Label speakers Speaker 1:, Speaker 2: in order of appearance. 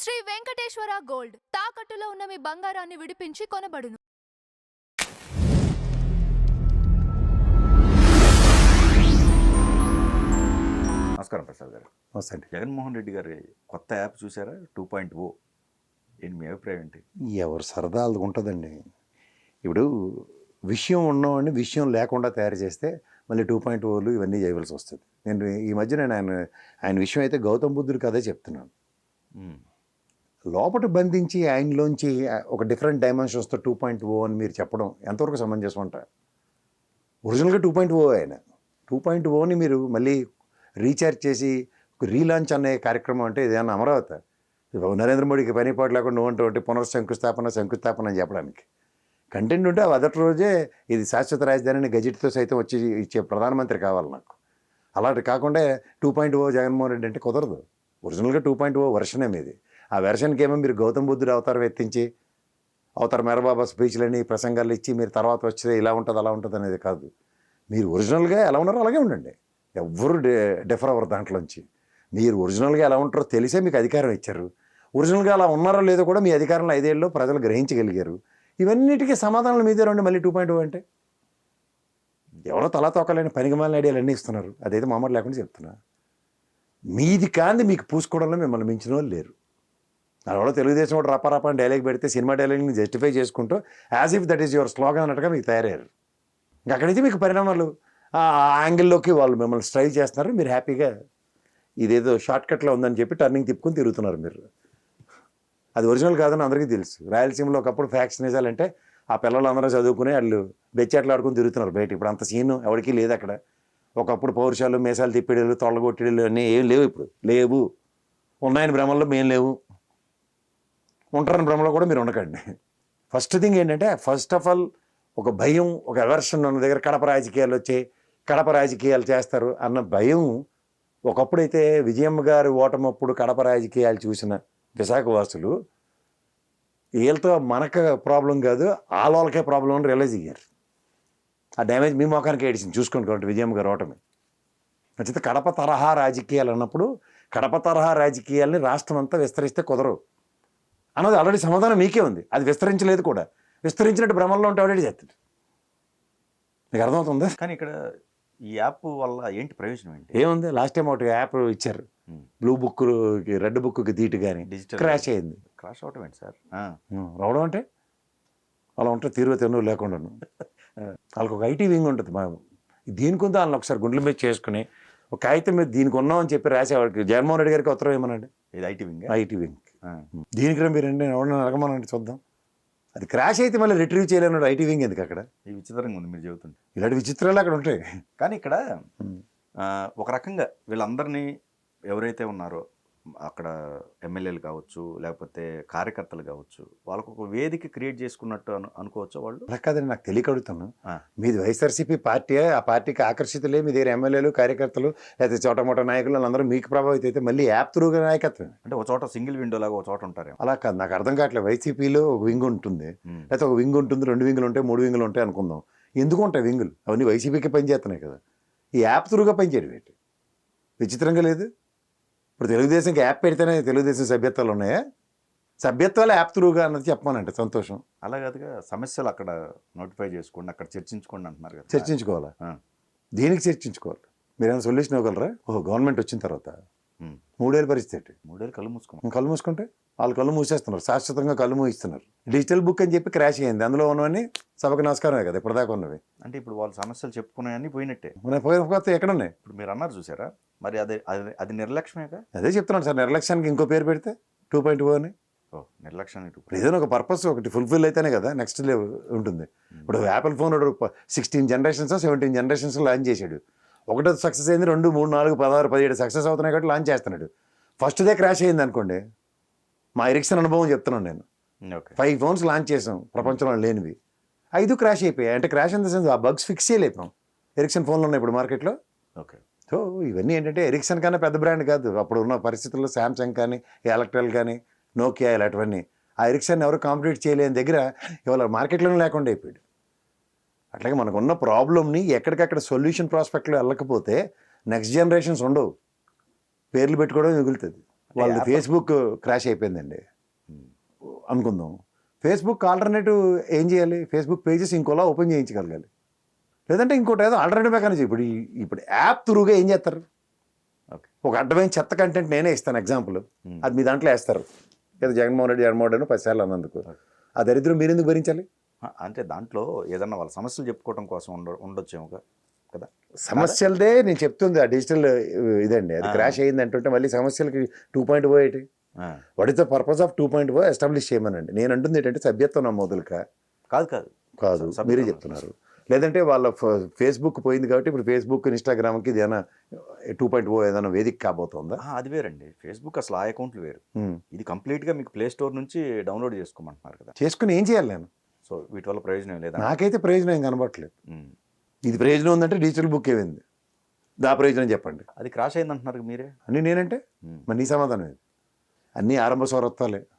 Speaker 1: Shri Venkateswara gold తాకట్టులో ఉన్న మీ బంగారాన్ని విడిపించి కొనబడును.
Speaker 2: నమస్కారం ప్రసాద్ గారు.
Speaker 3: నమస్తే.
Speaker 2: జగన్మోహన్ రెడ్డి గారి కొత్త యాప్ చూసారా? 2.0 ఏంటి మీ అభిప్రాయం ఏంటి?
Speaker 3: ఎవరు సరదా అది ఉంటుందండి. ఇప్పుడు విషయం ఉన్నవాడిని విషయం లేకుండా తయారు చేస్తే మళ్ళీ 2.0 ఇవన్నీ చేయవలసి వస్తుంది. నేను ఈ మధ్య ఆయన విషయం అయితే గౌతమ్ బుద్ధుడు కదే చెప్తున్నాను. లోపల బంధించి ఆయనలోంచి ఒక డిఫరెంట్ డైమెన్షన్స్తో 2.0 అని మీరు చెప్పడం ఎంతవరకు సమంజసం అంటారు? ఒరిజినల్గా 2.0 ఆయన 2.0ని మీరు మళ్ళీ రీఛార్జ్ చేసి రీలాంచ్ అనే కార్యక్రమం అంటే ఇదేమన్నా అమరావతి? నరేంద్ర మోడీకి పనిపాటు లేకుండా నువ్వు పునర్శంకుస్థాపన అని చెప్పడానికి కంటెంట్ ఉంటే మొదటి రోజే ఇది శాశ్వత రాజధానిని గజెట్తో సైతం వచ్చి ఇచ్చే ప్రధానమంత్రి కావాలి నాకు. అలాంటి కాకుండా 2.0 జగన్మోహన్ రెడ్డి అంటే కుదరదు. ఒరిజినల్గా 2.0 వెర్షనే మీది. ఆ వెర్షన్కి ఏమో మీరు గౌతమ్ బుద్ధుడు అవతారం ఎత్తించి అవతార మేరబాబా స్పీచ్లని ప్రసంగాలు ఇచ్చి మీరు తర్వాత వచ్చే ఇలా ఉంటుంది అలా ఉంటుంది అనేది కాదు. మీరు ఒరిజినల్గా ఎలా ఉన్నారో అలాగే ఉండండి. ఎవ్వరు డిఫర్ అవ్వరు దాంట్లోంచి. మీరు ఒరిజినల్గా ఎలా ఉంటారో తెలిసే మీకు అధికారం ఇచ్చారు. ఒరిజినల్గా అలా ఉన్నారో లేదో కూడా మీ అధికారంలో 5 ఏళ్ళలో ప్రజలు గ్రహించగలిగారు. ఇవన్నిటికీ సమాధానాలు మీదే రండి. మళ్ళీ 2.0 అంటే ఎవరో తలా తోకలేని పనికిమాలిన ఐడియాలు అన్నీ ఇస్తున్నారు. అదైతే మామూలు లేకుండా చెప్తున్నా. మీది కాంది మీకు పూసుకోవడంలో మిమ్మల్ని మించిన వాళ్ళు లేరు. అలా తెలుగుదేశం వాడు రపారపా అని డైలాగ్ పెడితే సినిమా డైలాగ్ని జస్టిఫై చేసుకుంటూ as if that is your slogan అన్నట్టుగా మీకు తయారయ్యారు. ఇంకా అక్కడి నుంచి మీకు పరిణామాలు ఆ యాంగిల్లోకి వాళ్ళు మిమ్మల్ని స్ట్రైవ్ చేస్తున్నారు. మీరు హ్యాపీగా ఇదేదో షార్ట్కట్లో ఉందని చెప్పి టర్నింగ్ తిప్పుకొని తిరుగుతున్నారు మీరు. అది ఒరిజినల్ కాదని అందరికీ తెలుసు. రాయలసీమలో ఒకప్పుడు ఫ్యాక్షనిజాలంటే ఆ పిల్లలు అందరూ చదువుకుని వాళ్ళు బెచ్చాట్లు ఆడుకుని తిరుగుతున్నారు బయట. ఇప్పుడు అంత సీను ఎవరికీ లేదు అక్కడ. ఒకప్పుడు పౌరుషాలు మీసాలు తిప్పిడేళ్ళు తొళ్ళగొట్టిడేళ్ళు అన్నీ ఏం లేవు. ఇప్పుడు లేవు. ఉన్నాయని భ్రమల్లో మేము లేవు. ఉంటారని భ్రమలో కూడా మీరు ఉండకండి. ఫస్ట్ థింగ్ ఏంటంటే ఫస్ట్ ఆఫ్ ఆల్ ఒక భయం, ఒక అవర్షన్ ఉన్న దగ్గర కడప రాజకీయాలు వచ్చి కడప రాజకీయాలు చేస్తారు అన్న భయం. ఒకప్పుడైతే విజయమ్మ గారి ఓటమప్పుడు కడప రాజకీయాలు చూసిన విశాఖవాసులు వీళ్ళతో మనకు ప్రాబ్లం కాదు వాళ్ళకే ప్రాబ్లం అని రియలైజ్ అయ్యారు. ఆ డ్యామేజ్ మీ మొఖానికి ఏడిచింది చూసుకోండి. కాబట్టి విజయమ్మ గారి ఓటమి నచ్చితే కడప తరహా రాజకీయాలు అన్నప్పుడు కడప తరహా రాజకీయాల్ని రాష్ట్రం అంతా విస్తరిస్తే కుదరవు అన్నది ఆల్రెడీ సమాధానం మీకే ఉంది. అది విస్తరించలేదు కూడా. విస్తరించినట్టు భ్రమంలో ఉంటే ఆల్రెడీ చేస్తాడు. మీకు అర్థమవుతుందా?
Speaker 2: కానీ ఇక్కడ ఈ యాప్ వల్ల ఏంటి ప్రయోజనం ఏంటి?
Speaker 3: ఏముంది? లాస్ట్ టైం ఒకటి యాప్ ఇచ్చారు బ్లూ బుక్కి రెడ్ బుక్కి ధీటు కానీ
Speaker 2: డిజిటల్
Speaker 3: క్రాష్ అయింది.
Speaker 2: క్రాష్ అవటం ఏంటి సార్?
Speaker 3: రావడం అంటే అలా ఉంటే తిరుగు లేకుండా వాళ్ళకి ఒక ఐటీ వింగ్ ఉంటుంది. దీనికి ఉందా వాళ్ళని ఒకసారి గుండెల మీద చేసుకుని ఒక కాగితం మీద దీనికి ఉన్నామని చెప్పి రాసేవాడికి జగన్మోహన్ రెడ్డి గారికి ఉత్తరం ఏమనండి.
Speaker 2: ఇది ఐటీ వింగ్.
Speaker 3: ఐటీ వింగ్ దీనికి రా మీరు ఎవరన్నా అడగమనండి చూద్దాం. అది క్రాష్ అయితే మళ్ళీ రిట్రీవ్ చేయలేను. ఐటీ వింగ్ ఎందుకు అక్కడ?
Speaker 2: ఇది విచిత్రంగా ఉంది మీరు చెబుతుంటే.
Speaker 3: ఇలాంటి విచిత్రాలు అక్కడ ఉంటాయి.
Speaker 2: కానీ ఇక్కడ ఒక రకంగా వీళ్ళందరినీ ఎవరైతే ఉన్నారో అక్కడ ఎమ్మెల్యేలు కావచ్చు లేకపోతే కార్యకర్తలు కావచ్చు వాళ్ళకు ఒక వేదిక క్రియేట్ చేసుకున్నట్టు అనుకోవచ్చు వాళ్ళు.
Speaker 3: అలా కాదండి, నాకు తెలియక అడుగుతాను. మీది వైఎస్ఆర్సీపీ పార్టీ, ఆ పార్టీకి ఆకర్షితులే మీ దగ్గర ఎమ్మెల్యేలు కార్యకర్తలు లేకపోతే చోటమోట నాయకులు అందరూ మీకు ప్రభావితం అయితే మళ్ళీ యాప్ త్రూగా నాయకత్వం
Speaker 2: అంటే ఒక చోట సింగిల్ విండో లాగా ఒక చోట ఉంటారు.
Speaker 3: అలా కాదు, నాకు అర్థం కావట్లేదు. వైసీపీలో ఒక వింగ్ ఉంటుంది, లేకపోతే ఒక వింగ్ ఉంటుంది, 2 వింగులు ఉంటాయి, 3 వింగులు ఉంటాయి అనుకుందాం. ఎందుకు ఉంటాయి వింగులు? అవన్నీ వైసీపీకి పనిచేస్తున్నాయి కదా. ఈ యాప్ త్రూగా పనిచేయడం ఏంటి? విచిత్రంగా లేదు? ఇప్పుడు తెలుగుదేశంకి యాప్ పెడితేనే తెలుగుదేశం సభ్యత్వాలు ఉన్నాయా? సభ్యత్వాలు యాప్ త్రూగా అన్నది చెప్పమానంటే సంతోషం.
Speaker 2: అలా కాదుగా, సమస్యలు అక్కడ నోటిఫై చేసుకోండి, అక్కడ చర్చించుకోండి అంటున్నారు కదా.
Speaker 3: చర్చించుకోవాలా? దీనికి చర్చించుకోవాలి. మీరేమైనా సొల్యూషన్ ఇవ్వగలరా? గవర్నమెంట్ వచ్చిన తర్వాత 3 ఏళ్ళ పరిస్థితి.
Speaker 2: 3 ఏళ్ళు
Speaker 3: కళ్ళు మూసుకుంటే వాళ్ళు కళ్ళు మూసేస్తున్నారు, శాశ్వతంగా కళ్ళు మూయిస్తున్నారు. డిజిటల్ బుక్ అని చెప్పి క్రాష్ అయింది. అందులో ఉన్నవన్నీ సభకు నమస్కారమే కదా ఇప్పటిదాకా ఉన్నవి.
Speaker 2: అంటే ఇప్పుడు వాళ్ళు సమస్యలు చెప్పుకున్నాయని పోయినట్టే.
Speaker 3: పోయిన ఎక్కడున్నాయి?
Speaker 2: ఇప్పుడు మీరు అన్నారు చూసారా, మరి అది నిర్లక్ష్యమేగా.
Speaker 3: అదే చెప్తున్నాను సార్, నిర్లక్ష్యానికి ఇంకో పేరు పెడితే 2.0 అని.
Speaker 2: నిర్లక్ష్యానికి
Speaker 3: ఏదైనా ఒక పర్పస్ ఒకటి ఫుల్ఫిల్ అయితేనే కదా నెక్స్ట్ లెవెల్ ఉంటుంది. ఇప్పుడు Apple phone 16 generations 17 generations launch చేశాడు. ఒకటో సక్సెస్ అయింది, 2, 3, 4, 16, 17 సక్సెస్ అవుతున్నాయి కాబట్టి లాంచ్ చేస్తున్నాడు. ఫస్ట్దే క్రాష్ అయింది అనుకోండి. మా ఎరిక్సన్ అనుభవం చెప్తున్నాను నేను. 5 ఫోన్స్ లాంచ్ చేసాం ప్రపంచంలో లేనివి, 5 క్రాష్ అయిపోయాయి. అంటే క్రాష్ ఇన్ ద సెన్స్ ఆ బగ్స్ ఫిక్స్ చేయలేపాం. ఎరిక్సన్ ఫోన్లు ఉన్నాయి ఇప్పుడు మార్కెట్లో. సో ఇవన్నీ ఏంటంటే ఎరిక్సన్ కన్నా పెద్ద బ్రాండ్ కాదు అప్పుడు ఉన్న పరిస్థితుల్లో. శాంసంగ్ కానీ ఎలక్ట్రల్ కానీ నోకియా ఇలాంటివన్నీ ఆ ఎరిక్సన్ ఎవరు కాంపిటీట్ చేయలేని దగ్గర ఇవాళ మార్కెట్లోనే లేకుండా అయిపోయాడు. అట్లాగే మనకున్న ప్రాబ్లమ్ని ఎక్కడికక్కడ సొల్యూషన్ ప్రాస్పెక్ట్లో వెళ్ళకపోతే నెక్స్ట్ జనరేషన్స్ ఉండవు, పేర్లు పెట్టుకోవడం మిగులుతుంది. వాళ్ళది
Speaker 2: యాప్-
Speaker 3: ఫేస్బుక్ క్రాష్ అయిపోయిందండి
Speaker 2: ఉమ్.
Speaker 3: అనుకుందాం. ఫేస్బుక్ ఆల్టర్నేటివ్ ఏం చేయాలి? ఫేస్బుక్ పేజెస్ ఇంకోలా ఓపెన్ చేయించగలగాలి, లేదంటే ఇంకోటి ఏదో ఆల్టర్నేటివ్ మెకానిజం. ఇప్పుడు యాప్ త్రూగా ఏం చేస్తారు?
Speaker 2: ఓకే.
Speaker 3: ఒక అడ్డమైన చెత్త కంటెంట్ నేనే ఇస్తాను ఎగ్జాంపుల్,
Speaker 2: ఉమ్.
Speaker 3: అది మీ దాంట్లో వేస్తారు. ఏదో జగన్మోహన్ రెడ్డి అని 10 సార్లు అన్నందుకు ఆ దరిద్రం మీరు ఎందుకు భరించాలి?
Speaker 2: అంటే దాంట్లో ఏదన్నా వాళ్ళ సమస్యలు చెప్పుకోవడం కోసం ఉండొచ్చేమో కదా.
Speaker 3: సమస్యలదే నేను చెప్తుంది, ఆ డిజిటల్ ఇదండి. అది క్రాష్ అయ్యింది అంటుంటే మళ్ళీ సమస్యలకి 2.0 ఏంటి?
Speaker 2: ఆ.
Speaker 3: What is the purpose of 2.0 establish చేయమనండి. నేను అంటుంది ఏంటంటే సభ్యత్వం నమోదులుగా
Speaker 2: కాదు కాదు
Speaker 3: కాదు,
Speaker 2: సభ్యత్వం
Speaker 3: మీరే
Speaker 2: నమోదు.
Speaker 3: చెప్తున్నారు. లేదంటే వాళ్ళ ఫేస్బుక్ పోయింది కాబట్టి ఇప్పుడు ఫేస్బుక్ ఇన్స్టాగ్రామ్కి ఇది ఏదైనా 2.0 ఏదైనా వేదిక కాబోతుందా?
Speaker 2: అది వేరండి. ఫేస్బుక్ అసలు ఆ అకౌంట్లు వేరు.
Speaker 3: ఉమ్.
Speaker 2: ఇది కంప్లీట్గా మీకు ప్లే స్టోర్ నుంచి డౌన్లోడ్ చేసుకోమంటున్నారు కదా.
Speaker 3: చేసుకుని ఏం చేయాలి నేను?
Speaker 2: సో వీటి వల్ల ప్రయోజనం లేదా?
Speaker 3: నాకైతే ప్రయోజనం ఏం కనబడట్లేదు.
Speaker 2: ఉమ్.
Speaker 3: ఇది ప్రయోజనం ఉందంటే డిజిటల్ బుక్ ఏమైంది? దా ప్రయోజనం చెప్పండి
Speaker 2: అది క్రాష్ అయింది అంటున్నారు మీరే.
Speaker 3: అని నేనంటే
Speaker 2: ఉమ్.
Speaker 3: మరి నీ సమాధానం ఏంది? అన్నీ ఆరంభ స్వరత్వాలే.